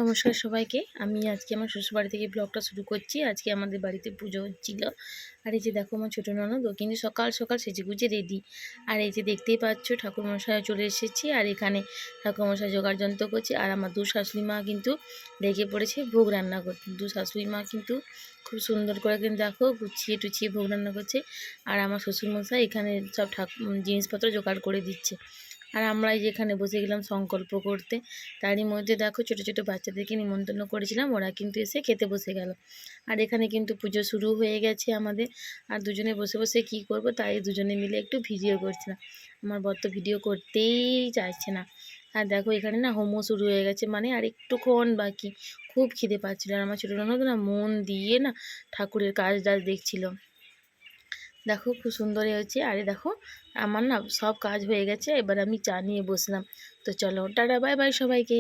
নমস্কার সবাইকে। আমি আজকে আমার শ্বশুরবাড়ি থেকে ব্লগটা শুরু করছি। আজকে আমাদের বাড়িতে পুজো হচ্ছিল। আর এই যে দেখো আমার ছোটো ননদ ও কিন্তু সকাল সকাল সেজেগুজে রেডি। আর এই যে দেখতেই পাচ্ছ ঠাকুরমশাই চলে এসেছি। আর এখানে ঠাকুরমশাই জোগাড় যন্ত্র করছে। আর আমার দু শাশুড়ি মা কিন্তু লেগে পড়েছে ভোগ রান্না করতে। দু শাশুড়ি মা কিন্তু খুব সুন্দর করে কিন্তু দেখো গুছিয়ে টুছিয়ে ভোগ রান্না করছে। আর আমার শ্বশুরমশাই এখানে সব জিনিসপত্র জোগাড় করে দিচ্ছে। আর আমরা এই যে এখানে বসে গেলাম সংকল্প করতে। তারই মধ্যে দেখো ছোটো ছোটো বাচ্চাদেরকে নিমন্ত্রণ করেছিলাম, ওরা কিন্তু এসে খেতে বসে গেল। আর এখানে কিন্তু পুজো শুরু হয়ে গেছে আমাদের। আর দুজনে বসে বসে কি করব, তাই দুজনে মিলে একটু ভিডিও করছিলাম। আমার বর তো ভিডিও করতেই চাইছে না। আর দেখো এখানে না হোমও শুরু হয়ে গেছে, মানে আর একটুক্ষণ বাকি। খুব খিদে পাচ্ছিল। আর আমার ছোটো ননদ না মন দিয়ে না ঠাকুরের কাজ দেখছিল। দেখো খুব সুন্দর হয়েছে। আরে দেখো আমার না সব কাজ হয়ে গেছে, এবার আমি চা নিয়ে বসলাম। তো চলো টাটা বাই বাই সবাইকে।